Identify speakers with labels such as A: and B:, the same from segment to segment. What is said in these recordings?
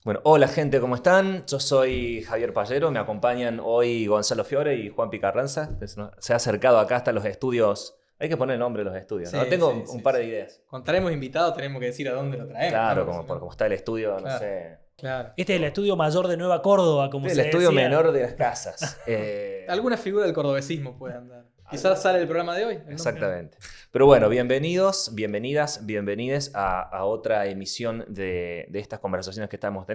A: Bueno, hola gente, ¿cómo están? Yo soy Javier Pallero, me acompañan hoy Gonzalo Fiore y Juan Picarranza. Se ha acercado acá hasta los estudios. Hay que poner el nombre de los estudios, ¿no?
B: Sí,
A: Tengo
B: sí,
A: un
B: sí,
A: par de
B: sí.
A: ideas.
B: Cuando traemos invitados tenemos que decir a dónde lo traemos, ¿no?
A: Claro,
B: Porque si
A: por
B: no.
A: cómo está el estudio, no
B: Claro,
A: sé.
B: claro.
C: Este es el estudio mayor de Nueva Córdoba, como
A: Este es el
C: se
A: estudio
C: decía.
A: menor de las casas.
B: Alguna figura del cordobesismo puede andar. Quizás sale el programa de hoy. ¿no?
A: Exactamente. Pero bueno, bienvenidos, bienvenidas, bienvenides a otra emisión de estas conversaciones que estamos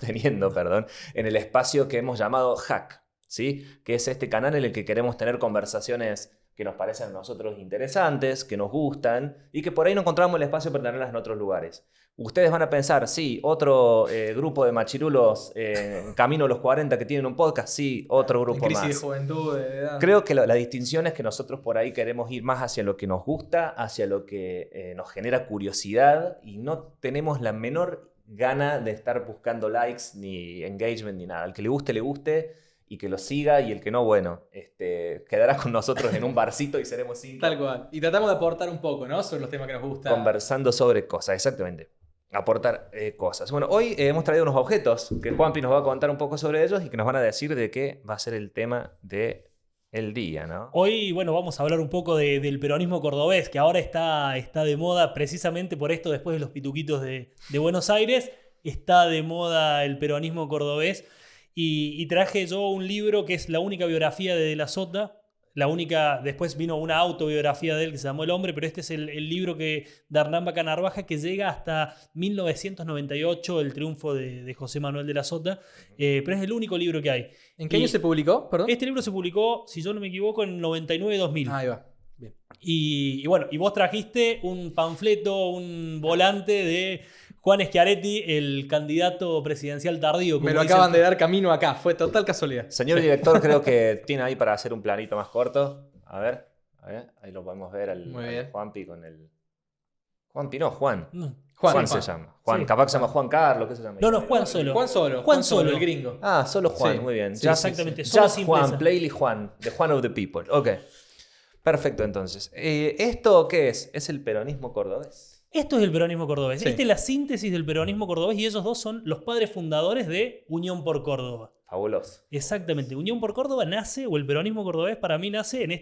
A: teniendo, perdón, en el espacio que hemos llamado Hack, ¿sí? Que es este canal en el que queremos tener conversaciones que nos parecen a nosotros interesantes, que nos gustan y que por ahí no encontramos el espacio para tenerlas en otros lugares. Ustedes van a pensar, sí, otro grupo de machirulos en camino a los 40 que tienen un podcast, sí, otro
B: En
A: grupo
B: crisis
A: más.
B: de juventud, de edad.
A: Creo que la distinción es que nosotros por ahí queremos ir más hacia lo que nos gusta, hacia lo que nos genera curiosidad y no tenemos la menor gana de estar buscando likes, ni engagement, ni nada. Al que le guste y que lo siga y el que no, bueno, quedará con nosotros en un barcito y seremos cinco.
B: Tal cual. Y tratamos de aportar un poco, ¿no? Sobre los temas que nos gustan.
A: Conversando sobre cosas, exactamente. Aportar cosas. Bueno, hoy hemos traído unos objetos que Juanpi nos va a contar un poco sobre ellos y que nos van a decir de qué va a ser el tema del día, ¿no?
C: Hoy, bueno, vamos a hablar un poco del peronismo cordobés, que ahora está de moda precisamente por esto, después de los pituquitos de Buenos Aires, está de moda el peronismo cordobés. Y traje yo un libro que es la única biografía de la Sota. Después vino una autobiografía de él que se llamó El Hombre, pero este es el libro de Hernán Baca Narvaja que llega hasta 1998, el triunfo de José Manuel de la Sota, pero es el único libro que hay.
B: ¿En qué año se publicó? Perdón.
C: Este libro se publicó, si yo no me equivoco, en 99-2000.
B: Ahí va. Bien.
C: Y bueno, y vos trajiste un panfleto, un volante de Juan Schiaretti, el candidato presidencial tardío.
B: Me lo acaban de dar camino acá, fue total casualidad.
A: Señor director, creo que tiene ahí para hacer un planito más corto. A ver, ahí lo podemos ver
B: Muy
A: al
B: bien.
A: Juanpi con el... Juanpi, no, Juan.
C: No,
A: Juan
B: Juan.
A: se llama. Juan,
C: Sí.
A: capaz que se llama Juan Carlos, ¿qué se llama?
C: no, Juan solo.
B: Juan solo, el gringo.
A: Ah, solo Juan,
B: Sí.
A: muy bien.
B: Sí,
C: exactamente.
A: Just
C: Solo simpleza.
A: Juan, Plainly Juan, the Juan of the people. Ok. Perfecto, entonces. ¿Esto qué es? ¿Es el peronismo cordobés?
C: Esto es el peronismo cordobés.
B: Sí.
C: Esta es la síntesis del peronismo cordobés y ellos dos son los padres fundadores de Unión por Córdoba.
A: Fabuloso.
C: Exactamente. Unión por Córdoba nace, o el peronismo cordobés para mí nace en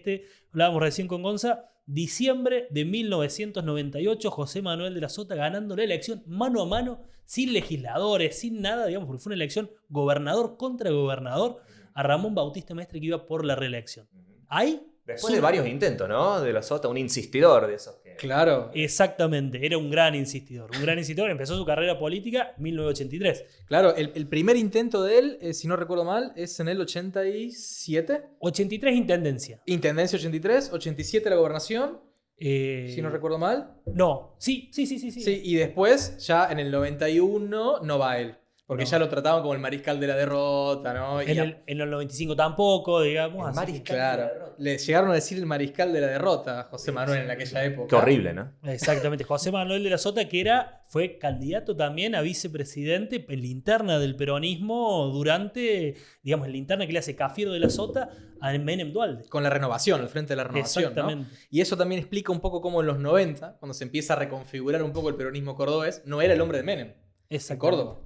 C: hablábamos recién con Gonza, diciembre de 1998, José Manuel de la Sota ganando la elección mano a mano, sin legisladores, sin nada, digamos, porque fue una elección gobernador contra gobernador a Ramón Bautista Mestre que iba por la reelección. Ahí...
A: Después de varios intentos, ¿no? De los Sota, un insistidor de esos que...
B: Claro.
C: Exactamente, era un gran insistidor. Un gran insistidor, empezó su carrera política en 1983.
B: Claro, el primer intento de él, si no recuerdo mal, es en el 87.
C: 83 intendencia.
B: Intendencia 83, 87 la gobernación, si no recuerdo mal.
C: No, sí.
B: Sí, y después, ya en el 91, no va él. Porque
C: No.
B: ya lo trataban como el mariscal de la derrota, ¿no? Y
C: En el 95 tampoco, digamos.
A: El
C: así
A: mariscal.
C: que-
B: claro, le llegaron a decir el mariscal de la derrota a José Manuel en aquella época.
A: Qué horrible, ¿no?
C: Exactamente. José Manuel de la Sota, que fue candidato también a vicepresidente en la interna del peronismo durante, digamos, en la interna que le hace Cafiero de la Sota a Menem Dualde.
B: Con la renovación, al frente de la renovación, ¿no?
C: Exactamente.
B: Y eso también explica un poco cómo en los 90, cuando se empieza a reconfigurar un poco el peronismo cordobés, no era el hombre de Menem en
C: Exactamente.
B: Córdoba.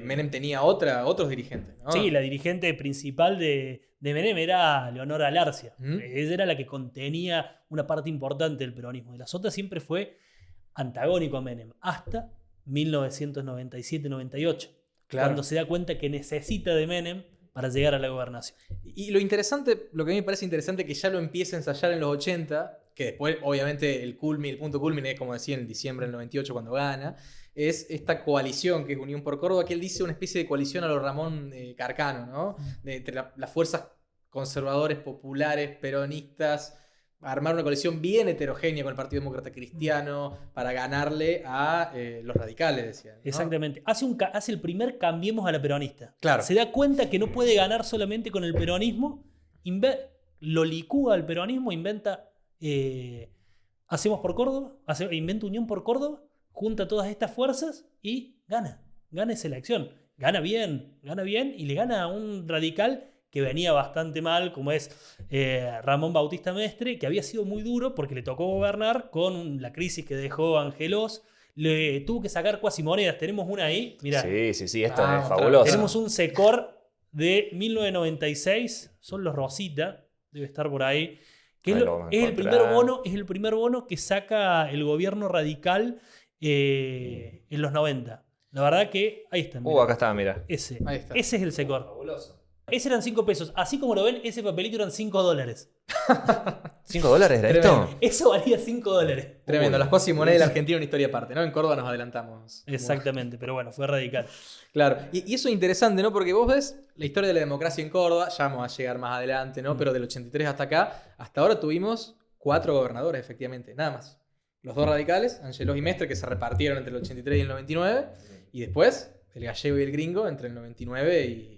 B: Menem tenía otros dirigentes, ¿no?
C: Sí, la dirigente principal de Menem era Leonora Alarcia.
B: ¿Mm?
C: Ella era la que contenía una parte importante del peronismo. De la Sota siempre fue antagónico a Menem, hasta 1997-98,
B: Claro.
C: cuando se da cuenta que necesita de Menem para llegar a la gobernación.
B: Y lo interesante, lo que a mí me parece interesante que ya lo empieza a ensayar en los 80, que después obviamente el punto culmine es como decía en diciembre del 98 cuando gana, es esta coalición que es Unión por Córdoba, que él dice una especie de coalición a lo Ramón Carcano, ¿no? Entre las fuerzas conservadores, populares, peronistas, armar una coalición bien heterogénea con el Partido Demócrata Cristiano para ganarle a los radicales, decían, ¿no?
C: Exactamente. Hace el primer Cambiemos a la peronista.
B: Claro.
C: Se da cuenta que no puede ganar solamente con el peronismo, lo licúa al peronismo, inventa Hacemos por Córdoba, inventa Unión por Córdoba, junta todas estas fuerzas y gana esa elección. Gana bien y le gana a un radical que venía bastante mal, como es Ramón Bautista Mestre, que había sido muy duro porque le tocó gobernar con la crisis que dejó Angelós, le tuvo que sacar cuasimonedas. Tenemos una ahí, mirá.
A: Sí, esto es
B: otra
A: fabuloso.
C: Tenemos un Secor de 1996, son los Rosita, debe estar por ahí. Que
A: Ahí
C: es,
A: lo vamos a
C: es
A: encontrar.
C: el primer bono que saca el gobierno radical en los 90. La verdad que ahí está. mirá.
A: Acá está, mira.
C: Ese.
B: Ahí está.
C: Ese es el Secor.
A: Fabuloso.
C: Ese eran 5 pesos. Así como lo ven, ese papelito eran $5.
A: ¿$5 era
B: Tremendo.
A: esto?
C: Eso valía $5.
B: Tremendo,
A: Uy.
B: las cuasimonedas de la Argentina una historia aparte, ¿no? En Córdoba nos adelantamos.
C: Exactamente, pero bueno, fue radical.
B: Claro, y eso es interesante, ¿no? Porque vos ves la historia de la democracia en Córdoba, ya vamos a llegar más adelante, ¿no? Pero del 83 hasta acá, hasta ahora tuvimos 4 gobernadores, efectivamente, nada más. Los 2 radicales, Angelos y Mestre, que se repartieron entre el 83 y el 99, y después el gallego y el gringo entre el 99 y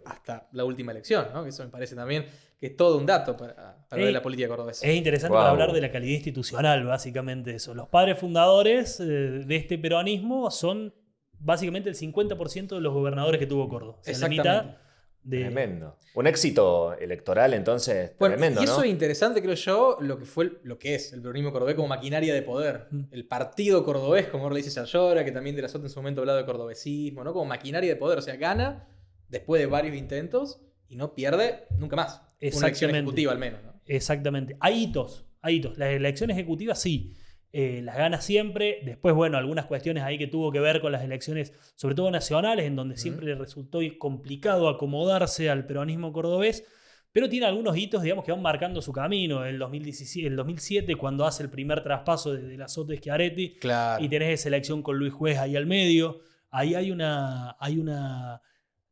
B: hasta la última elección, ¿no? Que eso me parece también que es todo un dato para ver la política cordobesa.
C: Es interesante
A: Wow.
C: para hablar de la calidad institucional, básicamente eso. Los padres fundadores de este peronismo son básicamente el 50% de los gobernadores que tuvo Córdoba. O sea, la mitad
B: Exactamente.
C: de...
A: Tremendo. Un éxito electoral, entonces,
B: Bueno,
A: tremendo,
B: y eso
A: ¿no?
B: es interesante, creo yo, lo que es el peronismo cordobés como maquinaria de poder. El partido cordobés, como ahora le dice Sayora, que también de la Sota en su momento hablaba de cordobesismo, ¿no? Como maquinaria de poder. O sea, gana después de varios intentos y no pierde nunca más. Una elección
C: Exactamente.
B: ejecutiva al menos, ¿no?
C: Exactamente. Hay hitos, hay hitos. Las elecciones ejecutivas sí, las gana siempre. Después, bueno, algunas cuestiones ahí que tuvo que ver con las elecciones, sobre todo nacionales, en donde siempre le resultó complicado acomodarse al peronismo cordobés, pero tiene algunos hitos, digamos, que van marcando su camino. El 2007, cuando hace el primer traspaso de la Sota a Schiaretti,
B: Claro.
C: y tenés esa elección con Luis Juez ahí al medio. Ahí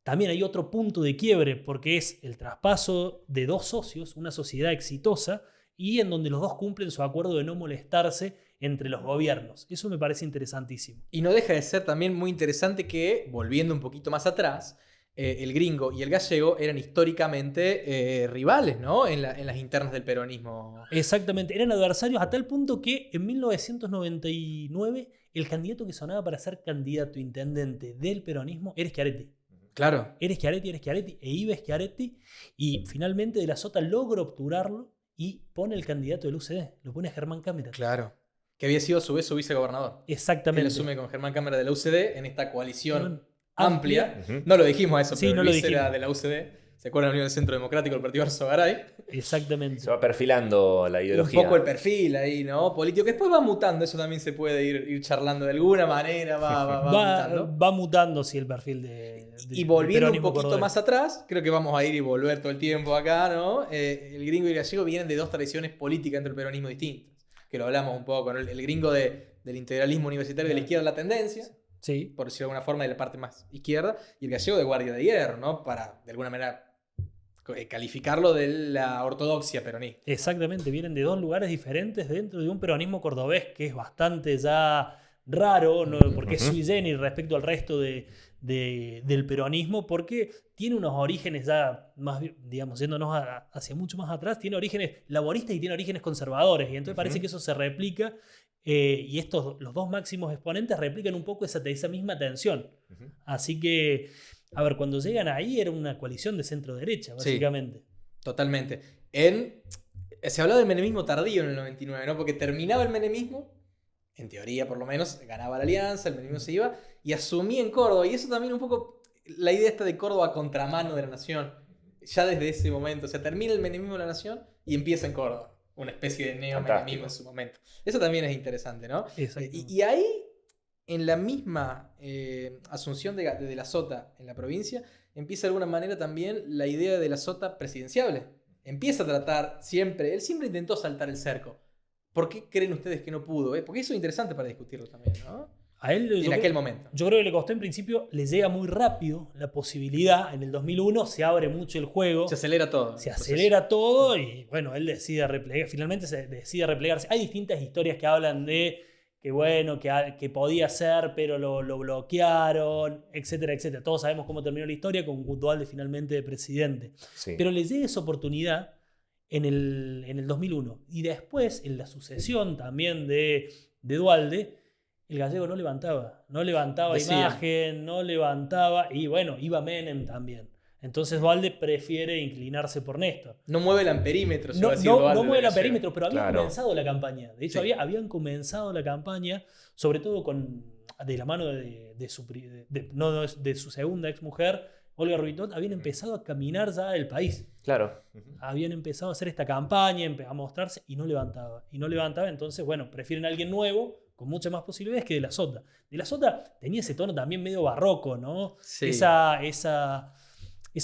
C: también hay otro punto de quiebre, porque es el traspaso de 2 socios, una sociedad exitosa, y en donde los dos cumplen su acuerdo de no molestarse entre los gobiernos. Eso me parece interesantísimo.
B: Y no deja de ser también muy interesante que, volviendo un poquito más atrás, el gringo y el gallego eran históricamente rivales, ¿no? En las internas del peronismo.
C: Exactamente, eran adversarios a tal punto que en 1999 el candidato que sonaba para ser candidato intendente del peronismo era Schiaretti.
B: Claro.
C: Era Schiaretti, e iba Schiaretti, y finalmente De la Sota logra obturarlo y pone el candidato del UCD, lo pone a Germán Cámara.
B: Claro. Que había sido a su vez su vicegobernador. Él
C: Exactamente.
B: asume con Germán Cámara de la UCD en esta coalición
C: Bueno,
B: amplia.
A: Ujú.
B: No lo dijimos eso,
C: Sí,
B: pero
C: no
B: Luis
C: lo dijimos.
B: era de la UCD. ¿Se acuerdan de la Unión del Centro Democrático del Partido Arzogaray?
C: Exactamente.
A: Se va perfilando la ideología.
B: Un poco el perfil ahí, ¿no? Político, que después va mutando, eso también se puede ir charlando de alguna manera, va mutando.
C: Va mutando, sí, el perfil de
B: Y volviendo un
C: peronismo
B: poquito
C: cordobés.
B: más atrás, creo que vamos a ir y volver todo el tiempo acá, ¿no? El gringo y el gallego vienen de 2 tradiciones políticas entre el peronismo distintas, que lo hablamos un poco, ¿no? El gringo del integralismo universitario de la izquierda, la tendencia,
C: Sí,
B: por decirlo de alguna forma, de la parte más izquierda, y el gallego de guardia de hierro, ¿no? Para, de alguna manera, calificarlo de la ortodoxia peronista.
C: exactamente. Vienen de 2 lugares diferentes dentro de un peronismo cordobés que es bastante ya raro, ¿no? Porque es sui generis respecto al resto del peronismo, porque tiene unos orígenes ya más, digamos, yéndonos hacia mucho más atrás, tiene orígenes laboristas y tiene orígenes conservadores, y entonces parece que eso se replica, y los 2 máximos exponentes replican un poco esa misma tensión.
A: Ujú.
C: Así que, a ver, cuando llegan ahí era una coalición de centro-derecha, básicamente.
B: Totalmente. Se hablaba del menemismo tardío en el 99, ¿no? Porque terminaba el menemismo, en teoría por lo menos, ganaba la alianza, el menemismo se iba, y asumía en Córdoba. Y eso también un poco, la idea esta de Córdoba a contramano de la nación, ya desde ese momento. O sea, termina el menemismo de la nación y empieza en Córdoba. Una especie de neomenemismo en su momento. Eso también es interesante, ¿no?
C: Exactamente.
B: Y ahí, en la misma asunción de la Sota en la provincia, empieza de alguna manera también la idea de la Sota presidenciable. Empieza a tratar siempre, él siempre intentó saltar el cerco. ¿Por qué creen ustedes que no pudo? Porque eso es interesante para discutirlo también, ¿no?
C: A él,
B: En aquel momento.
C: Yo creo que le costó en principio, le llega muy rápido la posibilidad. En el 2001 se abre mucho el juego.
B: Se acelera todo.
C: Se acelera todo y bueno, él decide replegar, finalmente se decide replegarse. Hay distintas historias que hablan de que bueno, que podía ser, pero lo bloquearon, etcétera, etcétera. Todos sabemos cómo terminó la historia con Duhalde finalmente de presidente.
A: Sí.
C: Pero le llega esa oportunidad en el 2001. Y después, en la sucesión también de Duhalde, el gallego no levantaba
B: Decía.
C: imagen, no levantaba, y bueno, iba Menem también. Entonces Duhalde prefiere inclinarse por Néstor.
B: No mueve el amperímetro.
C: No, no mueve el amperímetro, pero habían
A: Claro.
C: comenzado la campaña. De hecho,
B: Sí.
C: habían comenzado la campaña, sobre todo de la mano de su segunda exmujer, Olga Rubitot, habían empezado a caminar ya el país.
A: Claro.
C: Habían empezado a hacer esta campaña, a mostrarse, y no levantaba. Entonces, bueno, prefieren a alguien nuevo, con muchas más posibilidades que De la Sota. De la Sota tenía ese tono también medio barroco, ¿no?
B: Sí.
C: Esa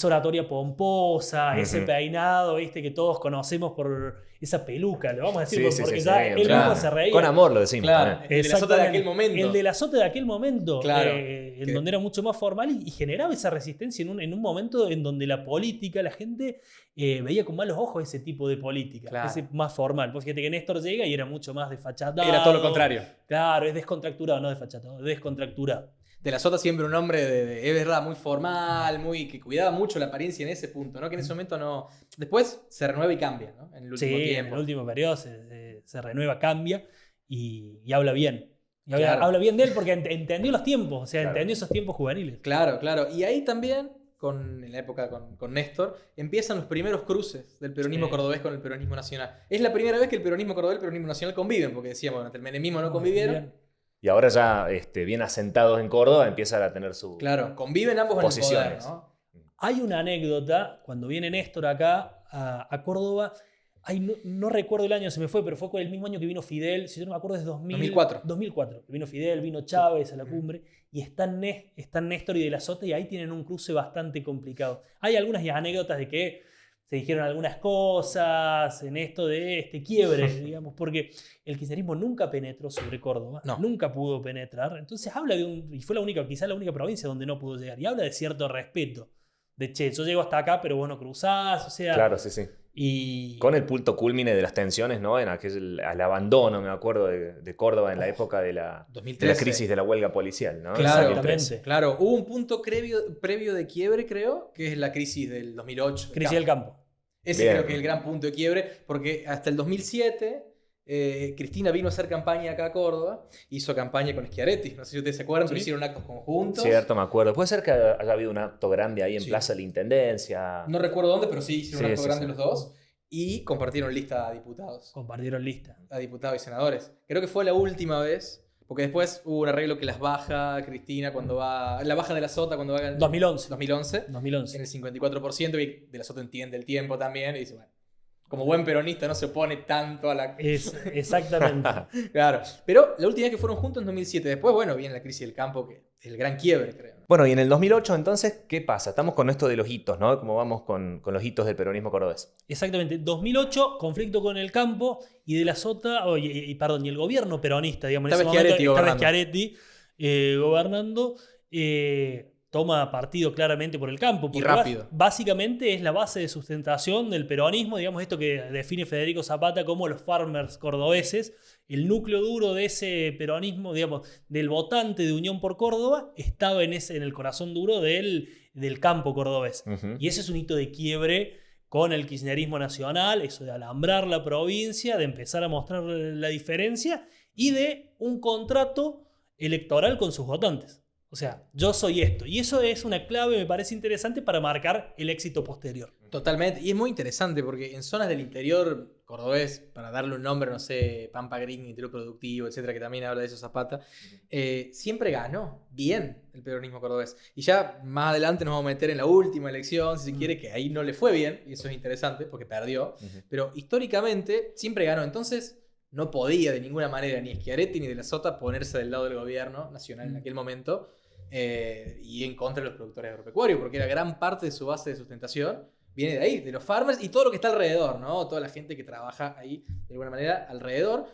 C: oratoria pomposa, ese peinado, ¿viste? Que todos conocemos por esa peluca, lo vamos a decir, porque ya él
A: claro.
C: mismo se reía.
A: Con amor lo decimos.
B: Claro.
A: también.
B: El De la Sota de aquel momento.
C: El De la Sota de aquel momento,
B: Claro.
C: en donde era mucho más formal y generaba esa resistencia en un momento en donde la política, la gente veía con malos ojos ese tipo de política,
B: Claro.
C: ese más formal. Pues fíjate que Néstor llega y era mucho más desfachatado.
B: Era todo lo contrario.
C: Claro, es descontracturado, no desfachatado, descontracturado.
B: De la Sota siempre un hombre es verdad, muy formal, que cuidaba mucho la apariencia en ese punto, ¿no? Que en ese momento no... Después se renueva y cambia, ¿no? En el último
C: Sí,
B: tiempo.
C: en el último periodo se renueva, cambia y habla bien. Y
B: Claro.
C: habla bien de él porque entendió los tiempos, o sea,
A: Claro.
C: entendió esos tiempos juveniles.
B: Claro, claro. Y ahí también, en la época con Néstor, empiezan los primeros cruces del peronismo
C: Sí.
B: cordobés con el peronismo nacional. Es la primera vez que el peronismo cordobés y el peronismo nacional conviven, porque decíamos, ante el menemismo no convivieron.
C: Bien.
A: Y ahora ya bien asentados en Córdoba empiezan a tener su...
B: Claro, conviven ambos en el poder,
A: Posiciones.
B: ¿no?
C: Hay una anécdota, cuando viene Néstor acá a Córdoba, no recuerdo el año, se me fue, pero fue con el mismo año que vino Fidel, si yo no me acuerdo es
B: 2004.
C: 2004, que vino Fidel, vino Chávez a la cumbre, y están Néstor y De la Sota, y ahí tienen un cruce bastante complicado. Hay algunas anécdotas de que se dijeron algunas cosas en esto de este quiebre, digamos, porque el kirchnerismo nunca penetró sobre Córdoba,
B: No.
C: nunca pudo penetrar, entonces habla y fue quizá la única provincia donde no pudo llegar, y habla de cierto respeto, de che, yo llego hasta acá, pero vos no cruzás, o sea...
A: Claro, sí, sí.
C: Y...
A: Con el punto culmine de las tensiones, ¿no? En al abandono, me acuerdo, de Córdoba en la época de la
B: 2013.
A: crisis de la huelga policial, ¿no?
B: Claro,
A: 2013.
B: claro. Hubo un punto previo de quiebre, creo, que es la crisis del 2008.
C: Crisis del campo.
B: Ese
A: Bien.
B: creo que es el gran punto de quiebre, porque hasta el 2007 Cristina vino a hacer campaña acá a Córdoba, hizo campaña con Schiaretti, no sé si ustedes se acuerdan, pero
C: Sí.
B: hicieron actos conjuntos.
A: Cierto, me acuerdo. Puede ser que haya habido un acto grande ahí en
B: Sí.
A: Plaza de la Intendencia.
B: No recuerdo dónde, pero sí hicieron un
A: Sí,
B: acto
A: sí,
B: grande
A: sí.
B: los dos y compartieron lista
C: Compartieron lista.
B: a diputados y senadores. Creo que fue la última vez, porque después hubo un arreglo que las baja Cristina cuando va, la baja De la Sota cuando va en
C: 2011.
B: 2011.
C: 2011.
B: En el 54%, y De la Sota entiende el tiempo también y dice, bueno, como buen peronista no se opone tanto a la...
C: Exactamente.
B: Claro, pero la última vez que fueron juntos en 2007, después, bueno, viene la crisis del campo, que es el gran quiebre, creo.
A: Bueno, y en el 2008, entonces, ¿qué pasa? Estamos con esto de los hitos, ¿no? ¿Cómo vamos con los hitos del peronismo cordobés?
C: Exactamente. 2008, conflicto con el campo y De la Sota, y el gobierno peronista, digamos.
B: Estaba
C: en ese
B: Schiaretti
C: momento,
B: gobernando.
C: Schiaretti gobernando. Toma partido claramente por el campo. porque
B: rápido.
C: Básicamente es la base de sustentación del peronismo, digamos, esto que define Federico Zapata como los farmers cordobeses. El núcleo duro de ese peronismo, digamos, del votante de Unión por Córdoba, estaba en el corazón duro del campo cordobés.
A: Ujú.
C: Y ese es un hito de quiebre con el kirchnerismo nacional, eso de alambrar la provincia, de empezar a mostrar la diferencia y de un contrato electoral con sus votantes. O sea, yo soy esto. Y eso es una clave, me parece interesante, para marcar el éxito posterior.
B: Totalmente, y es muy interesante porque en zonas del interior cordobés, para darle un nombre, no sé, Pampa Green, interior productivo, etcétera, que también habla de eso Zapata, siempre ganó bien el peronismo cordobés. Y ya más adelante nos vamos a meter en la última elección, si se quiere, que ahí no le fue bien, y eso es interesante porque perdió,
A: Ujú.
B: pero históricamente siempre ganó. Entonces no podía de ninguna manera ni Schiaretti ni De la Sota ponerse del lado del gobierno nacional en aquel momento y en contra de los productores agropecuarios, porque era gran parte de su base de sustentación viene de ahí, de los farmers y todo lo que está alrededor, ¿no? Toda la gente que trabaja ahí de alguna manera alrededor.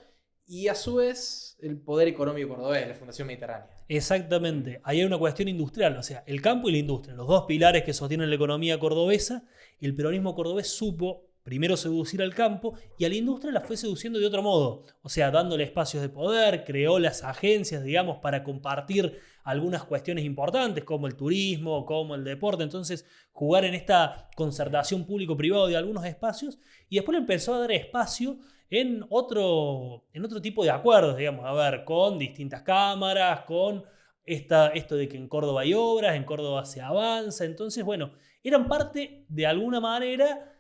B: Y a su vez el poder económico cordobés, la Fundación Mediterránea.
C: Exactamente. Ahí hay una cuestión industrial, o sea, el campo y la industria, los dos pilares que sostienen la economía cordobesa. El peronismo cordobés supo primero seducir al campo y a la industria la fue seduciendo de otro modo. O sea, dándole espacios de poder, creó las agencias, digamos, para compartir algunas cuestiones importantes como el turismo, como el deporte. Entonces, jugar en esta concertación público-privado de algunos espacios y después le empezó a dar espacio en otro tipo de acuerdos, digamos, a ver, con distintas cámaras, con esto de que en Córdoba hay obras, en Córdoba se avanza. Entonces, bueno, eran parte de alguna manera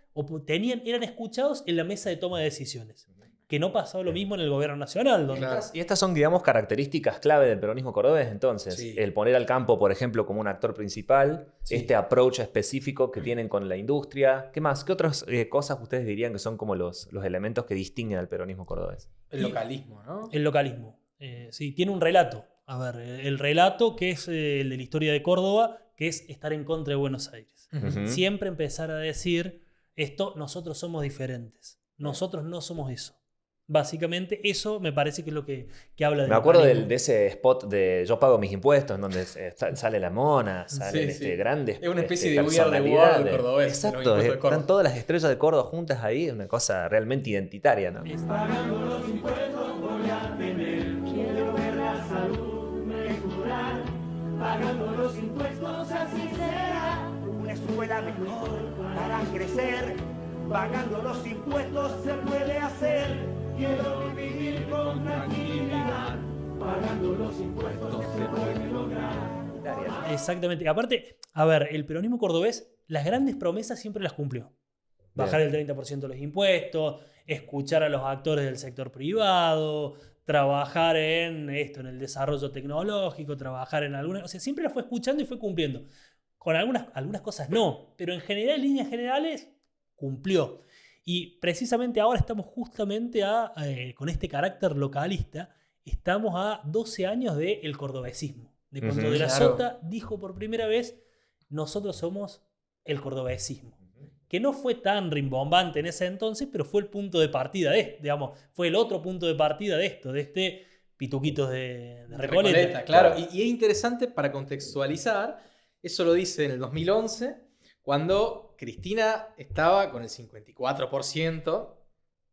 C: eran escuchados en la mesa de toma de decisiones. Que no pasaba lo mismo en el gobierno nacional. Donde
A: Y estas son, digamos, características clave del peronismo cordobés, entonces.
B: Sí.
A: El poner al campo, por ejemplo, como un actor principal,
B: Sí.
A: este approach específico que tienen con la industria. ¿Qué más? ¿Qué otras cosas ustedes dirían que son como los elementos que distinguen al peronismo cordobés?
B: El localismo, ¿no?
C: El localismo. Sí, tiene un relato. A ver, el relato que es el de la historia de Córdoba, que es estar en contra de Buenos Aires.
A: Ujú.
C: Siempre empezar a decir nosotros somos diferentes. Nosotros no somos eso. Básicamente eso me parece que es lo que habla de
A: Me acuerdo
C: localismo.
A: de ese spot de Yo pago mis impuestos, en donde sale la mona, salen
B: Sí, sí.
A: grandes
B: Es una especie de We Are the
A: personalidades.
B: World cordobés, los
A: Exacto,
B: impuestos de Córdoba.
A: están todas las estrellas de Córdoba juntas ahí, una cosa realmente identitaria, ¿no?
D: Pagando los impuestos voy a tener. Quiero ver la salud mejorar. Pagando los impuestos así será. Una escuela mejor para crecer. Pagando los impuestos se puede hacer. Quiero vivir con tranquilidad. Pagando los impuestos se puede lograr.
C: Exactamente. Aparte, a ver, el peronismo cordobés, las grandes promesas siempre las cumplió. Bajar el 30% de los impuestos, escuchar a los actores del sector privado, trabajar en el desarrollo tecnológico, trabajar en algunas... O sea, siempre las fue escuchando y fue cumpliendo. Con algunas cosas no, pero en general, en líneas generales, cumplió. Y precisamente ahora estamos justamente con este carácter localista, estamos a 12 años del cordobesismo. De cuando
A: Ujú,
C: De la
B: claro.
C: Sota dijo por primera vez, nosotros somos el cordobesismo. Que no fue tan rimbombante en ese entonces, pero fue el punto de partida fue el otro punto de partida de este Pituquitos de Recoleta.
B: Claro. Y es interesante para contextualizar, eso lo dice en el 2011, cuando Cristina estaba con el 54%,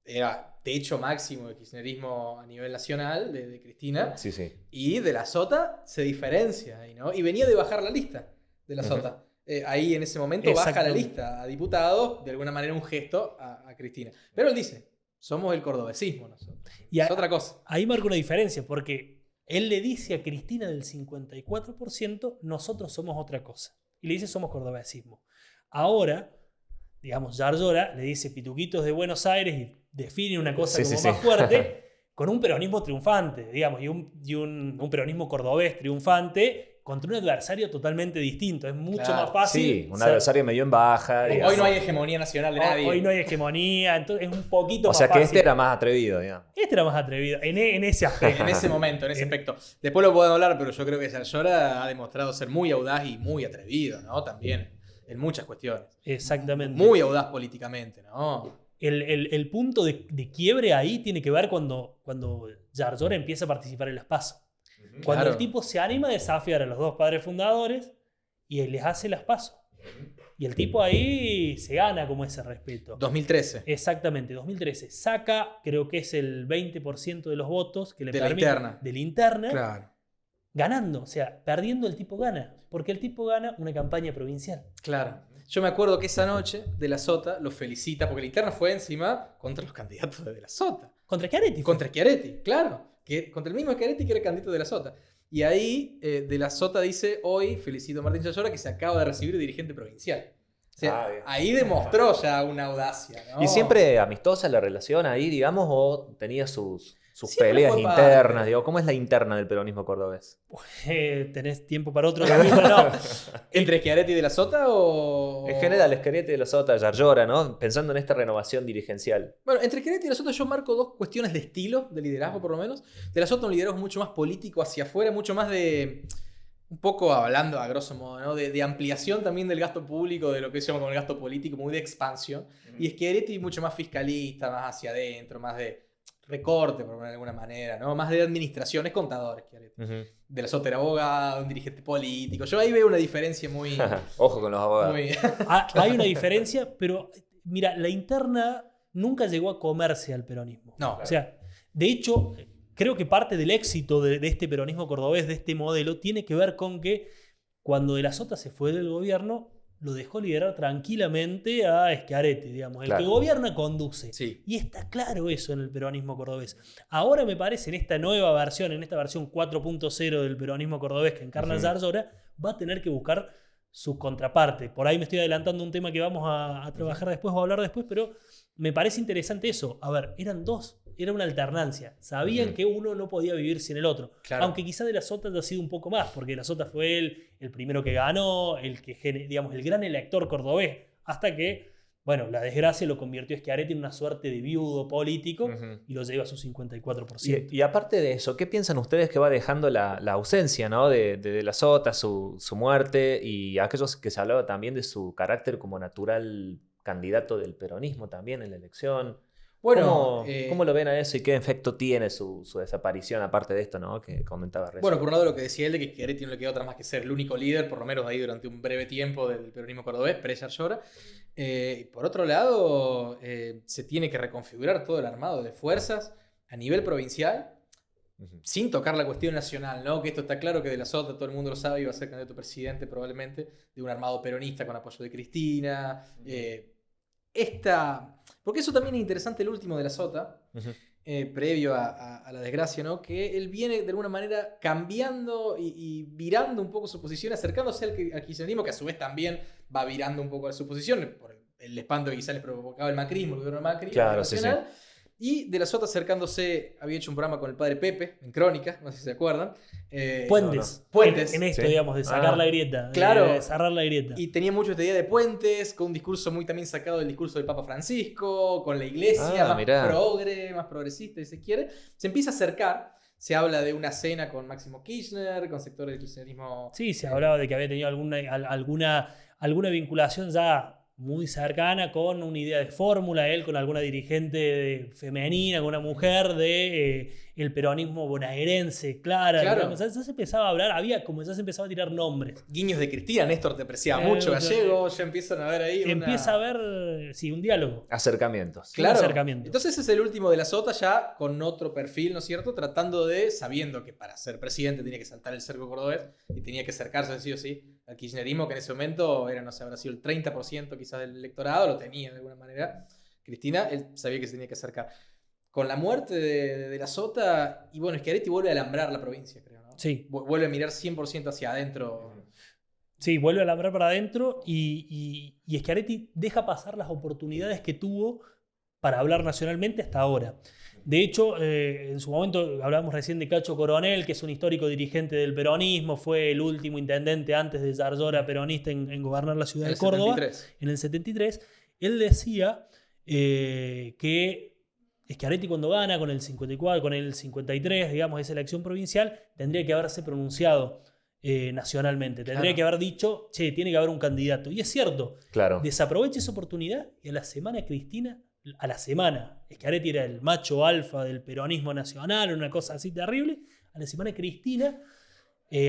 B: era techo máximo de kirchnerismo a nivel nacional de Cristina,
A: Sí, sí.
B: y De la Sota se diferencia ahí, ¿no? Y venía de bajar la lista De la Sota. Ahí en ese momento baja la
C: Exactamente.
B: lista a diputado, de alguna manera un gesto a Cristina. Pero él dice, somos el cordobesismo nosotros.
C: Y
B: Es otra cosa.
C: ahí marca una diferencia, porque él le dice a Cristina del 54%, nosotros somos otra cosa. Y le dice, somos cordobesismo. Ahora, digamos, Yarlora le dice Pituquitos de Buenos Aires y define una cosa
A: Sí,
C: como
A: sí,
C: más
A: sí.
C: fuerte, con un peronismo triunfante, digamos, y un peronismo cordobés triunfante contra un adversario totalmente distinto. Es mucho
B: Claro.
C: más fácil.
A: Sí, un
C: ser-
A: adversario medio en baja.
B: Hoy
A: digamos.
B: no hay hegemonía nacional de nadie.
C: Hoy no hay hegemonía, entonces es un poquito
A: O
C: más
A: sea que
C: fácil.
A: este era más atrevido, digamos.
C: Este era más atrevido, en ese aspecto.
B: En ese momento, en ese aspecto. Después lo podemos hablar, pero yo creo que Yarlora ha demostrado ser muy audaz y muy atrevido, ¿no? También, en muchas cuestiones.
C: Exactamente.
B: Muy audaz políticamente, ¿no?
C: El punto de quiebre ahí tiene que ver cuando Yarlora empieza a participar en las PASO. Cuando
B: Claro.
C: el tipo se anima a desafiar a los dos padres fundadores y les hace las PASO. Y el tipo ahí se gana como ese respeto.
B: 2013.
C: Exactamente, 2013. Saca, creo que es el 20% de los votos que le
B: De la
C: permiten-
B: interna.
C: de la interna,
B: Claro.
C: ganando. O sea, perdiendo el tipo gana. Porque el tipo gana una campaña provincial.
B: Claro. Yo me acuerdo que esa noche De la Sota lo felicita, porque la interna fue encima contra los candidatos de La Sota.
C: ¿Contra Chiaretti?
B: Contra Schiaretti, claro. Contra el mismo Schiaretti que era candidato de La Sota. Y ahí De la Sota dice, hoy felicito a Martín Yarlora que se acaba de recibir dirigente provincial. O sea,
A: Bien.
B: ahí demostró ya una audacia, ¿no?
A: ¿Y siempre amistosa la relación ahí, digamos, o tenía sus
B: Siempre
A: peleas
B: fue parte.
A: internas? Digo, ¿cómo es la interna del peronismo cordobés?
C: ¿Tenés tiempo para otro capítulo? No.
B: ¿Entre Schiaretti y De la Sota o...?
A: En general, Schiaretti de la Sota, Yarlora, ¿no? Pensando en esta renovación dirigencial.
B: Bueno, entre Schiaretti y De la Sota yo marco dos cuestiones de estilo, de liderazgo por lo menos. De la Sota un liderazgo mucho más político hacia afuera, mucho más de... Un poco hablando a grosso modo, ¿no? De ampliación también del gasto público, de lo que se llama como el gasto político, muy de expansión. Y Schiaretti mucho más fiscalista, más hacia adentro, más de recorte, por poner de alguna manera, ¿no? Más de administración, es contador Schiaretti.
A: Ujú.
B: De la Sota era abogado, un dirigente político. Yo ahí veo una diferencia muy...
A: Ojo con los abogados.
B: muy...
C: Hay una diferencia, pero mira, la interna nunca llegó a comerse al peronismo.
B: No,
C: O sea, de hecho, creo que parte del éxito de este peronismo cordobés, de este modelo, tiene que ver con que cuando De la Sota se fue del gobierno, lo dejó liderar tranquilamente a Schiaretti, digamos. El
A: Claro.
C: que gobierna conduce.
B: Sí.
C: Y está claro eso en el peronismo cordobés. Ahora me parece en esta nueva versión, en esta versión 4.0 del peronismo cordobés que encarna Zarzora, va a tener que buscar su contraparte. Por ahí me estoy adelantando un tema que vamos a trabajar después o a hablar después, pero me parece interesante eso. A ver, eran dos, era una alternancia. Sabían que uno no podía vivir sin el otro.
B: Claro.
C: Aunque quizá de la Sota haya sido un poco más, porque de la Sota fue él el primero que ganó, digamos, el gran elector cordobés, hasta que, bueno, la desgracia lo convirtió a Schiaretti en una suerte de viudo político y lo lleva a su 54%.
A: Y aparte de eso, ¿qué piensan ustedes que va dejando la ausencia, ¿no? de la Sota, su muerte, y aquellos que se hablaba también de su carácter como natural candidato del peronismo también en la elección?
B: Bueno,
A: ¿Cómo lo ven a eso y qué efecto tiene su desaparición, aparte de esto, ¿no? Que comentaba recién?
B: Bueno, por un lado lo que decía él de que Schiaretti no le queda otra más que ser el único líder, por lo menos ahí durante un breve tiempo del peronismo cordobés, pre-Zarzora. Por otro lado, se tiene que reconfigurar todo el armado de fuerzas a nivel provincial, sin tocar la cuestión nacional, ¿no? Que esto está claro que de la Sota, todo el mundo lo sabe, iba a ser candidato a presidente probablemente de un armado peronista con apoyo de Cristina. Porque eso también es interesante, el último de la Sota, previo a la desgracia, ¿no? Que él viene de alguna manera cambiando y virando un poco su posición, acercándose al kirchnerismo, que a su vez también va virando un poco a su posición por el espanto que quizás le provocaba el macrismo, el gobierno de Macri,
A: Claro,
B: nacional. Y de la Sota acercándose, había hecho un programa con el padre Pepe, en Crónica, no sé si se acuerdan.
C: Puentes.
B: Puentes.
C: En esto,
A: Sí.
C: digamos, de sacar la grieta.
B: Claro.
C: De cerrar la grieta.
B: Y tenía mucho esta idea de puentes, con un discurso muy también sacado del discurso del Papa Francisco, con la iglesia más
A: mirá.
B: progre, más progresista, si se quiere. Se empieza a acercar, se habla de una cena con Máximo Kirchner, con sectores del kirchnerismo.
C: Sí, se hablaba de que había tenido alguna vinculación ya muy cercana con una idea de fórmula, él con alguna dirigente femenina, con una mujer de el peronismo bonaerense, Clara.
B: Claro.
C: Digamos. Ya se empezaba a hablar, ya se empezaba a tirar nombres.
B: Guiños de Cristina, Néstor te apreciaba mucho, Gallego, ya empiezan a ver ahí
C: Empieza a haber, sí, un diálogo.
A: Acercamientos.
B: Claro.
C: Un acercamiento.
B: Entonces es el último de la Sota ya con otro perfil, ¿no es cierto? Tratando sabiendo que para ser presidente tenía que saltar el cerco cordobés y tenía que acercarse sí o sí al kirchnerismo, que en ese momento era, no sé, habrá sido el 30% quizás del electorado, lo tenía de alguna manera. Cristina, él sabía que se tenía que acercar. Con la muerte de la Sota, y bueno, Schiaretti vuelve a alambrar la provincia, creo, ¿no?
C: Sí.
B: Vuelve a mirar 100% hacia adentro.
C: Sí, vuelve a labrar para adentro y Schiaretti deja pasar las oportunidades que tuvo para hablar nacionalmente hasta ahora. De hecho, en su momento hablábamos recién de Cacho Coronel, que es un histórico dirigente del peronismo, fue el último intendente antes de Zarzora peronista en gobernar la ciudad de Córdoba,
B: 73.
C: en el 73. Él decía que Schiaretti cuando gana con el 54, con el 53, digamos, esa elección provincial, tendría que haberse pronunciado nacionalmente. Tendría que haber dicho, che, tiene que haber un candidato. Y es cierto,
A: Claro.
C: desaprovecha esa oportunidad y a la semana Schiaretti era el macho alfa del peronismo nacional, una cosa así terrible. A la semana Cristina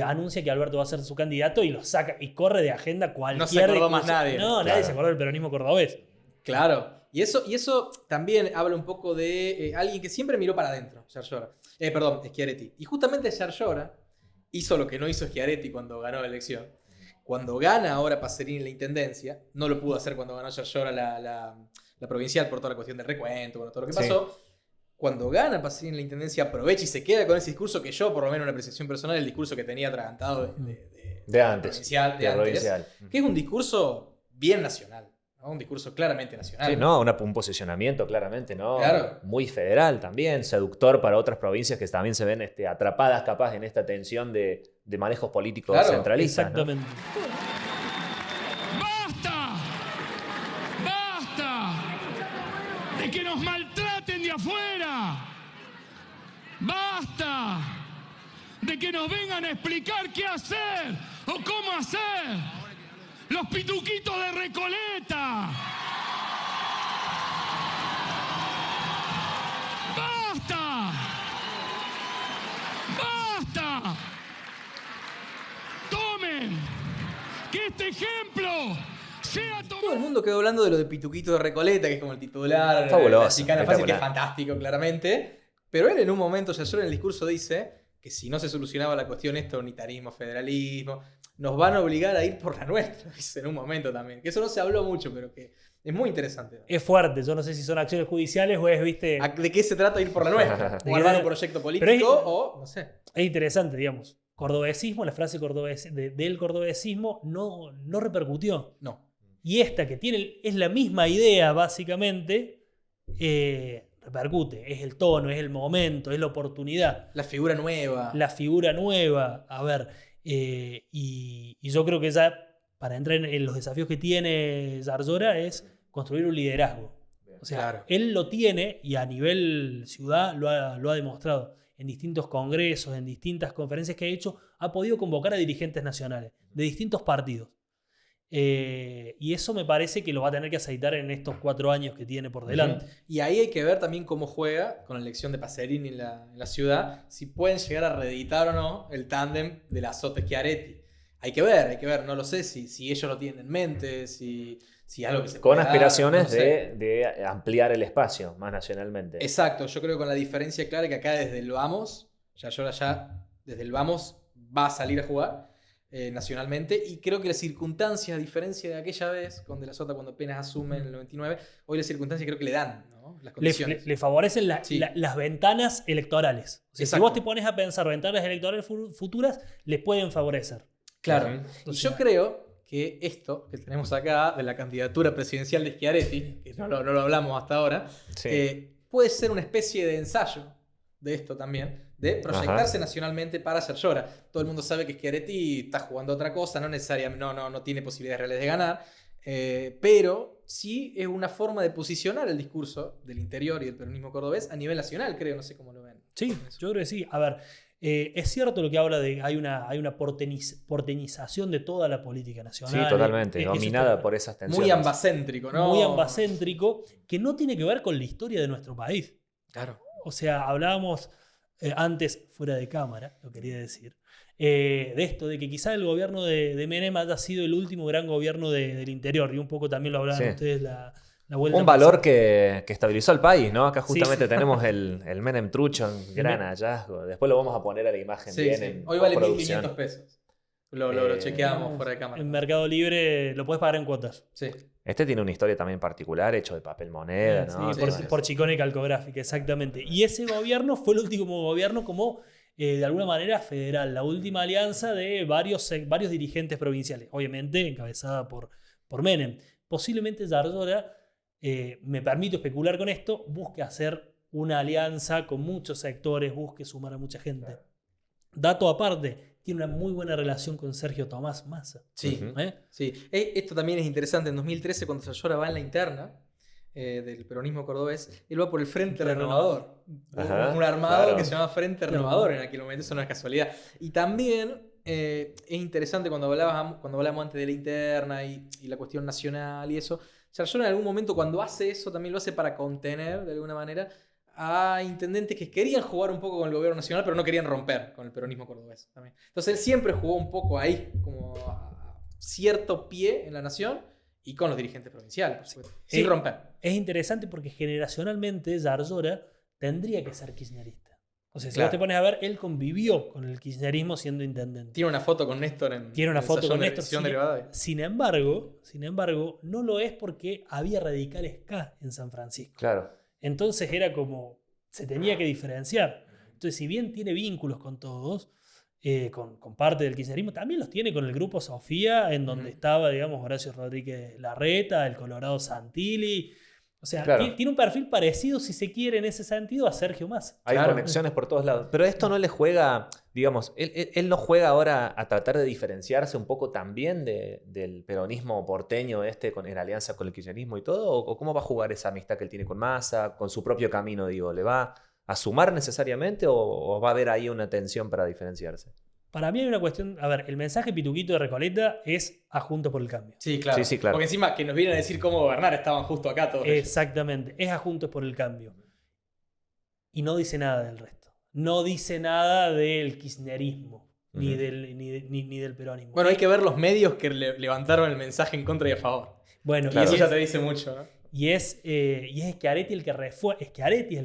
C: anuncia que Alberto va a ser su candidato y lo saca y corre de agenda cualquier...
B: No se acordó más nadie.
C: No,
A: Claro.
C: nadie se acordó del peronismo cordobés.
B: Claro. Y eso también habla un poco de alguien que siempre miró para adentro, Schiaretti. Y justamente Zarzora hizo lo que no hizo Schiaretti cuando ganó la elección. Cuando gana ahora Pacerini la intendencia, no lo pudo hacer cuando ganó Zarzora la provincial por toda la cuestión del recuento, bueno, todo lo que pasó. Cuando gana Pacerini la intendencia, aprovecha y se queda con ese discurso que yo, por lo menos una apreciación personal, el discurso que tenía atragantado
A: De antes.
B: provincial,
A: de provincial.
B: que es un discurso bien nacional. ¿No? Un discurso claramente nacional.
A: Sí, no, un posicionamiento claramente, ¿no?
B: Claro.
A: Muy federal también, seductor para otras provincias que también se ven atrapadas capaz en esta tensión de manejos políticos
B: Claro,
A: centralistas. ¿no?
C: Exactamente.
E: ¡Basta! ¡Basta! ¡De que nos maltraten de afuera! ¡Basta! De que nos vengan a explicar qué hacer o cómo hacer. ¡Los pituquitos de Recoleta! ¡Basta! ¡Basta! ¡Tomen! ¡Que este ejemplo sea tomado!
B: Todo el mundo quedó hablando de lo de Pituquito de Recoleta, que es como el titular.
A: Fabuloso,
B: La chicana fácil, que es
A: espectacular.
B: fantástico, claramente. Pero él en un momento, Zarzora en el discurso dice, que si no se solucionaba la cuestión esto, unitarismo, federalismo, nos van a obligar a ir por la nuestra, dice en un momento también. Que eso no se habló mucho, pero que es muy interesante.
C: Es fuerte, yo no sé si son acciones judiciales o es, viste...
B: ¿De qué se trata ir por la nuestra?
C: ¿De
B: O
C: qué
B: armar
C: se-
B: un proyecto político o, no sé.
C: Es interesante, digamos. Cordobesismo, la frase del cordobesismo no repercutió.
B: No.
C: Y esta que tiene es la misma idea, básicamente, repercute. Es el tono, es el momento, es la oportunidad.
B: La figura nueva.
C: La figura nueva. A ver, y yo creo que ya para entrar en los desafíos que tiene Zarzora es construir un liderazgo. O sea,
B: Claro.
C: él lo tiene y a nivel ciudad lo ha demostrado. En distintos congresos, en distintas conferencias que ha hecho, ha podido convocar a dirigentes nacionales de distintos partidos. Y eso me parece que lo va a tener que aceitar en estos 4 años que tiene por delante.
B: Y ahí hay que ver también cómo juega con la elección de Pacerini en la ciudad, si pueden llegar a reeditar o no el tándem de la Schiaretti. Hay que ver, no lo sé si ellos lo tienen en mente, si es algo que se
A: Con
B: puede dar,
A: aspiraciones
B: no sé.
A: de ampliar el espacio más nacionalmente.
B: Exacto, yo creo que con la diferencia clara que acá desde el Vamos, ya desde el Vamos va a salir a jugar nacionalmente, y creo que las circunstancias, a diferencia de aquella vez con De la Sota cuando apenas asume en el 99, hoy las circunstancias creo que le dan, ¿no? Las condiciones.
C: Le favorecen
B: Sí.
C: las ventanas electorales. O sea, si
B: Exacto.
C: vos te pones a pensar ventanas electorales futuras, les pueden favorecer.
B: Claro.
A: Ujú.
B: Y
C: O
B: yo
C: sea-
B: creo que esto que tenemos acá de la candidatura presidencial de Schiaretti, que no lo hablamos hasta ahora,
A: Sí.
B: puede ser una especie de ensayo de esto también, de proyectarse nacionalmente para hacer llora. Todo el mundo sabe que Schiaretti está jugando otra cosa, no necesariamente, no tiene posibilidades reales de ganar, pero sí es una forma de posicionar el discurso del interior y del peronismo cordobés a nivel nacional, creo, no sé cómo lo ven.
C: Sí, yo creo que sí. A ver, es cierto lo que habla de hay una porteñización de toda la política nacional.
A: Sí, totalmente.
C: Eso
A: dominada
C: está
A: por esas tensiones.
B: Muy ambacéntrico, ¿no?
C: muy ambacéntrico, que no tiene que ver con la historia de nuestro país.
B: Claro.
C: O sea, hablábamos antes, fuera de cámara, lo quería decir, de esto, de que quizá el gobierno de Menem haya sido el último gran gobierno del interior, y un poco también lo hablaban
A: Sí.
C: ustedes la vuelta
A: Un valor
C: pasada.
A: que estabilizó al país, ¿no? Acá justamente
C: Sí.
A: tenemos el Menem Trucho, un gran
C: Me-
A: hallazgo. Después lo vamos a poner a la imagen
B: Sí,
A: bien
B: sí.
A: en
B: Hoy vale
A: postproducción.
B: 1.500 pesos. Lo chequeamos fuera de cámara.
C: En Mercado Libre lo puedes pagar en cuotas.
B: Sí.
A: Este tiene una historia también particular, hecho de papel moneda, ¿no?
C: Sí,
B: Sí,
C: por,
B: sí.
C: por Chicone Calcográfica, exactamente. Y ese gobierno fue el último gobierno como, de alguna manera, federal. La última alianza de varios dirigentes provinciales. Obviamente encabezada por Menem. Posiblemente Zarzora, me permito especular con esto, busque hacer una alianza con muchos sectores, busque sumar a mucha gente. Dato aparte, tiene una muy buena relación con Sergio Tomás Massa.
B: Sí.
A: Ujú.
B: Sí. Esto también es interesante. En 2013, cuando Zarzora va en la interna del peronismo cordobés, él va por el Frente Renovador.
A: Ajá,
B: Un armado
A: claro.
B: que se llama Frente Renovador en aquel momento, eso no es casualidad. Y también es interesante cuando hablábamos antes de la interna y la cuestión nacional y eso. Zarzora en algún momento, cuando hace eso, también lo hace para contener de alguna manera a intendentes que querían jugar un poco con el gobierno nacional, pero no querían romper con el peronismo cordobés también. Entonces él siempre jugó un poco ahí, como a cierto pie en la nación y con los dirigentes provinciales, por supuesto, sin romper.
C: Es interesante porque generacionalmente Zarzora tendría que ser kirchnerista. O sea, si
B: Claro.
C: vos te pones a ver, él convivió con el kirchnerismo siendo intendente.
B: Tiene una foto con Néstor en
C: Tiene una
B: en el
C: foto
B: Sayón
C: con
B: de
C: Néstor.
B: Elección de Rivadavia.
C: Sin embargo, no lo es porque había radicales K en San Francisco.
A: Claro.
C: Entonces era como, se tenía que diferenciar. Entonces, si bien tiene vínculos con todos, con parte del kirchnerismo, también los tiene con el grupo Sofía, en donde
B: Ujú.
C: estaba, digamos, Horacio Rodríguez Larreta, el Colorado Santilli. O sea,
A: Claro.
C: tiene un perfil parecido, si se quiere, en ese sentido, a Sergio Massa.
A: Hay
B: Claro.
A: conexiones por todos lados. Pero esto no le juega, digamos, él no juega ahora a tratar de diferenciarse un poco también del peronismo porteño en alianza con el kirchnerismo y todo. ¿O cómo va a jugar esa amistad que él tiene con Massa, con su propio camino, digo? ¿Le va a sumar necesariamente o va a haber ahí una tensión para diferenciarse?
C: Para mí hay una cuestión, a ver, el mensaje pituquito de Recoleta es a Juntos por el Cambio.
B: Sí, claro.
A: Sí, sí, claro.
B: Porque encima que nos vienen a decir cómo gobernar estaban justo acá todos. ellos.
C: Exactamente, es a Juntos por el Cambio. Y no dice nada del resto. No dice nada del kirchnerismo, ni,
A: Ujú.
C: ni del peronismo.
B: Bueno, hay que ver los medios que levantaron el mensaje en contra y a favor.
C: Bueno,
A: Claro.
B: Y eso ya te dice mucho, ¿no?
C: y es Schiaretti el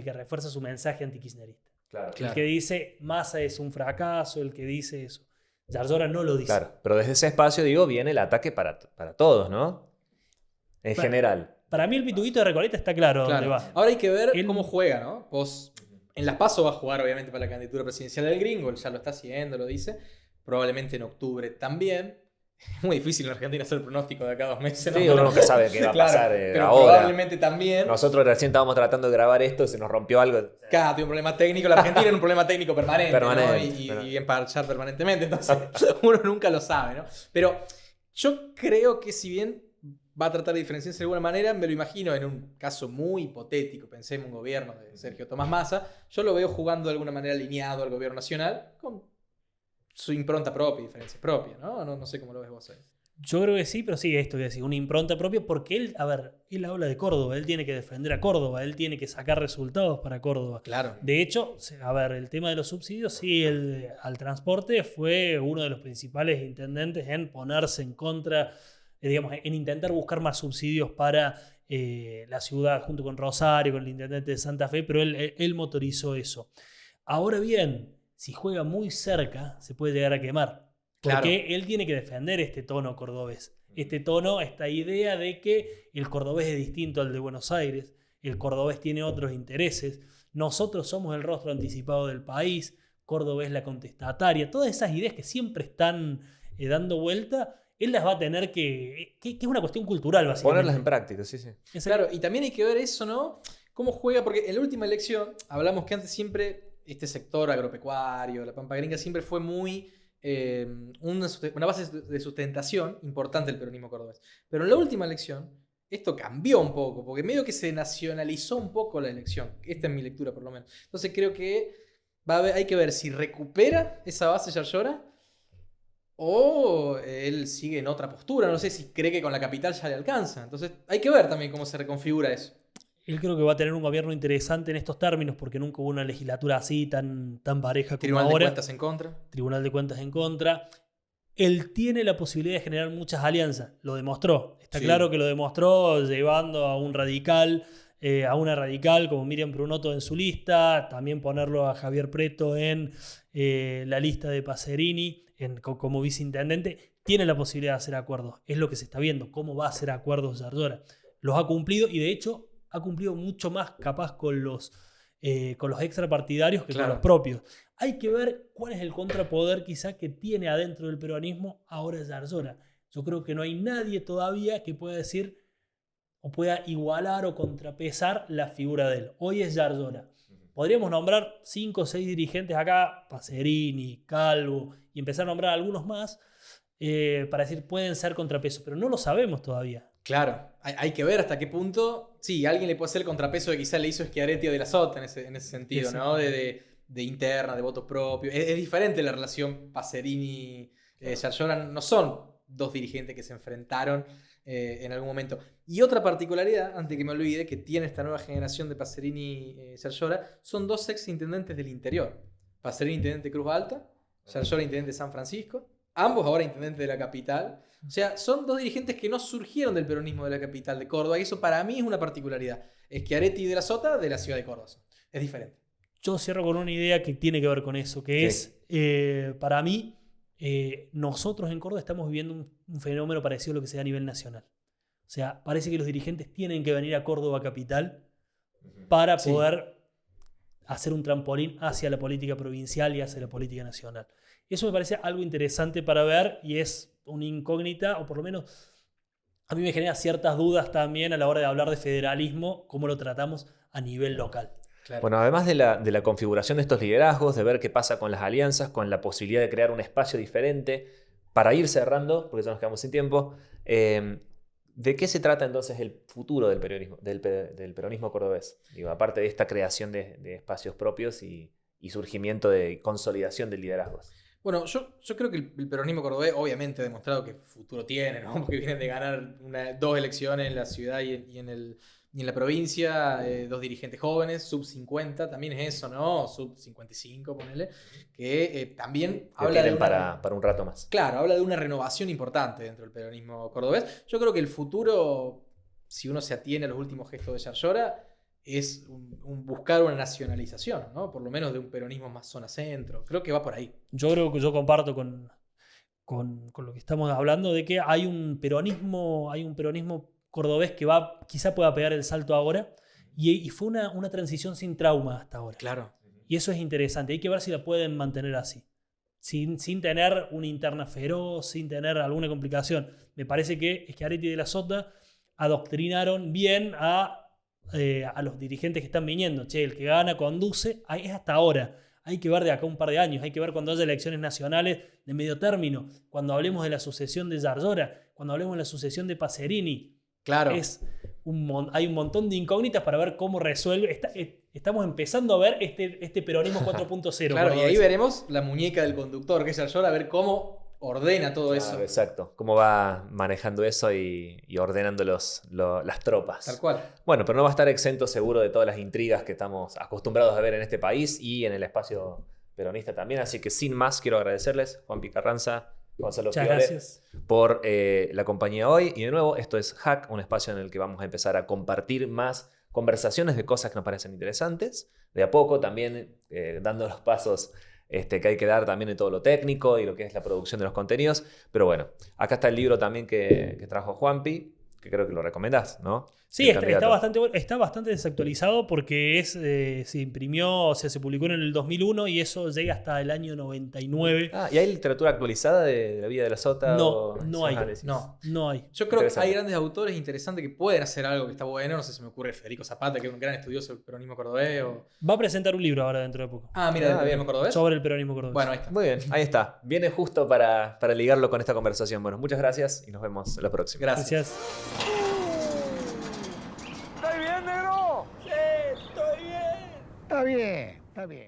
C: que refuerza su mensaje antikirchnerista.
A: Claro.
C: El que dice Massa es un fracaso, el que dice eso. Yarlora no lo dice.
A: Claro, pero desde ese espacio, digo, viene el ataque para todos, ¿no? En general.
C: Para mí el pituquito de Recoleta está claro dónde va.
B: Ahora hay que ver
C: Él-
B: cómo juega, ¿no? Vos, en las PASO va a jugar obviamente para la candidatura presidencial del Gringo, él ya lo está haciendo, lo dice. Probablemente en octubre también. Es muy difícil en Argentina hacer pronóstico de acá a 2 meses.
A: Sí, uno nunca sabe qué va a
B: Claro,
A: pasar
B: pero
A: ahora.
B: probablemente también.
A: Nosotros recién estábamos tratando de grabar esto, se nos rompió algo.
B: Cada tiene un problema técnico, la Argentina tiene un problema técnico permanente,
A: Permanente,
B: ¿no? Y emparchar permanentemente, entonces uno nunca lo sabe, ¿no? Pero yo creo que si bien va a tratar de diferenciarse de alguna manera, me lo imagino en un caso muy hipotético, pensemos en un gobierno de Sergio Tomás Massa, yo lo veo jugando de alguna manera alineado al gobierno nacional con su impronta propia, diferencia propia, ¿no? No sé cómo lo ves vos ahí.
C: Yo creo que sí, pero sí, esto que decir, una impronta propia, porque él, a ver, él habla de Córdoba, él tiene que defender a Córdoba, él tiene que sacar resultados para Córdoba.
B: Claro.
C: De hecho, a ver, el tema de los subsidios, sí, al transporte fue uno de los principales intendentes en ponerse en contra, digamos, en intentar buscar más subsidios para la ciudad, junto con Rosario, con el intendente de Santa Fe, pero él motorizó eso. Ahora bien, si juega muy cerca, se puede llegar a quemar. Porque
B: Claro.
C: él tiene que defender este tono cordobés. Este tono, esta idea de que el cordobés es distinto al de Buenos Aires, el cordobés tiene otros intereses, nosotros somos el rostro anticipado del país, Córdoba es la contestataria, todas esas ideas que siempre están dando vuelta, él las va a tener que es una cuestión cultural, básicamente.
A: Ponerlas en práctica, sí, sí.
B: Claro, y también hay que ver eso, ¿no? Cómo juega, porque en la última elección hablamos que antes siempre este sector agropecuario, la Pampa Gringa, siempre fue muy una base de sustentación importante del peronismo cordobés. Pero en la última elección esto cambió un poco, porque medio que se nacionalizó un poco la elección. Esta es mi lectura, por lo menos. Entonces creo que hay que ver si recupera esa base Yarlora o él sigue en otra postura. No sé si cree que con la capital ya le alcanza. Entonces hay que ver también cómo se reconfigura eso.
C: Él creo que va a tener un gobierno interesante en estos términos porque nunca hubo una legislatura así tan pareja como
B: Tribunal de
C: ahora.
B: Cuentas en contra.
C: Tribunal de Cuentas en contra. Él tiene la posibilidad de generar muchas alianzas. Lo demostró. Está
B: Sí.
C: claro que lo demostró llevando a un radical, a una radical como Miriam Prunoto en su lista. También ponerlo a Javier Preto en la lista de Pacerini como viceintendente. Tiene la posibilidad de hacer acuerdos. Es lo que se está viendo. Cómo va a hacer acuerdos Yarlora. Los ha cumplido y de hecho ha cumplido mucho más capaz con los extrapartidarios que
B: Claro.
C: con los propios. Hay que ver cuál es el contrapoder quizá que tiene adentro del peronismo ahora Yarlora. Yo creo que no hay nadie todavía que pueda decir o pueda igualar o contrapesar la figura de él. Hoy es Yarlora. Podríamos nombrar 5 o 6 dirigentes acá, Pacerini, Calvo, y empezar a nombrar algunos más para decir pueden ser contrapeso, pero no lo sabemos todavía.
B: Claro, hay que ver hasta qué punto. Sí, alguien le puede hacer el contrapeso que quizá le hizo Schiaretti o De la Sota en ese sentido, ¿no? De interna, de voto propio. Es diferente la relación Pacerini-Yarlora. No son dos dirigentes que se enfrentaron en algún momento. Y otra particularidad, antes que me olvide, que tiene esta nueva generación de Pacerini-Yarlora, son dos ex intendentes del interior. Pacerini, intendente de Cruz Alta, Yarlora, intendente de San Francisco. Ambos ahora intendentes de la capital. O sea, son dos dirigentes que no surgieron del peronismo de la capital de Córdoba. Y eso para mí es una particularidad. Schiaretti y De la Sota de la ciudad de Córdoba. Es diferente.
C: Yo cierro con una idea que tiene que ver con eso, que
A: Sí.
C: es, para mí, nosotros en Córdoba estamos viviendo un fenómeno parecido a lo que se da a nivel nacional. O sea, parece que los dirigentes tienen que venir a Córdoba capital para
B: Sí.
C: poder hacer un trampolín hacia la política provincial y hacia la política nacional. Eso me parece algo interesante para ver y es una incógnita, o por lo menos a mí me genera ciertas dudas también a la hora de hablar de federalismo, cómo lo tratamos a nivel local.
B: Claro.
A: Bueno, además de la configuración de estos liderazgos, de ver qué pasa con las alianzas, con la posibilidad de crear un espacio diferente, para ir cerrando, porque ya nos quedamos sin tiempo, ¿de qué se trata entonces el futuro del peronismo cordobés? Digo, aparte de esta creación de espacios propios y surgimiento de consolidación de liderazgos.
B: Bueno, yo creo que el peronismo cordobés obviamente ha demostrado que futuro tiene, ¿no? Porque vienen de ganar 2 elecciones en la ciudad y en la provincia, 2 dirigentes jóvenes, sub 50, también es eso, ¿no? Sub 55, ponele, que también habla de
A: Tienen para un rato más.
B: Claro, habla de una renovación importante dentro del peronismo cordobés. Yo creo que el futuro, si uno se atiene a los últimos gestos de Yarlora, es buscar una nacionalización, ¿no? Por lo menos de un peronismo más zona centro. Creo que va por ahí.
C: Yo creo que yo comparto con lo que estamos hablando, de que hay un peronismo cordobés que quizá pueda pegar el salto ahora, y fue una transición sin trauma hasta ahora.
B: Claro.
C: Y eso es interesante. Hay que ver si la pueden mantener así. Sin tener una interna feroz, sin tener alguna complicación. Me parece que Schiaretti y De la Sota adoctrinaron bien a los dirigentes que están viniendo. Che, el que gana conduce, es hasta ahora. Hay que ver de acá un par de años, hay que ver cuando haya elecciones nacionales de medio término, cuando hablemos de la sucesión de Giorgiola, cuando hablemos de la sucesión de Pacerini.
B: Claro.
C: Hay un montón de incógnitas para ver cómo resuelve. Estamos empezando a ver este peronismo 4.0.
B: Claro, y ahí veremos la muñeca del conductor, que es Giorgiola, a ver cómo ordena todo eso.
A: Exacto, cómo va manejando eso y ordenando las tropas.
B: Tal cual.
A: Bueno, pero no va a estar exento seguro de todas las intrigas que estamos acostumbrados a ver en este país y en el espacio peronista también. Así que sin más, quiero agradecerles, Juanpi Carranza, Gonzalo
C: Muchas
A: Fiore,
C: gracias
A: por la compañía hoy. Y de nuevo, esto es Hack, un espacio en el que vamos a empezar a compartir más conversaciones de cosas que nos parecen interesantes. De a poco también dando los pasos que hay que dar también en todo lo técnico y lo que es la producción de los contenidos. Pero bueno, acá está el libro también que trajo Juanpi, que creo que lo recomendás, ¿no?
C: Sí,
A: El
C: está
A: candidato.
C: bastante desactualizado porque se imprimió, o sea, se publicó en el 2001 y eso llega hasta el año 99.
A: ¿Y hay literatura actualizada de la vida de la Sota?
C: No hay.
A: Análisis?
C: No hay.
B: Yo creo que
A: Interesante.
B: hay grandes autores interesantes que pueden hacer algo que está bueno. No sé si me ocurre Federico Zapata, que es un gran estudioso del peronismo cordobés.
C: Va a presentar un libro ahora dentro de poco.
B: Ah, mira, del
A: Ah,
B: peronismo
A: bien.
B: cordobés.
C: Sobre el peronismo cordobés.
B: Bueno, ahí está.
A: Muy bien, ahí está. Viene justo para ligarlo con esta conversación. Bueno, muchas gracias y nos vemos la próxima.
B: Gracias.
C: Gracias.
D: ¿Estoy bien, negro? Sí, estoy bien. Está bien, está bien.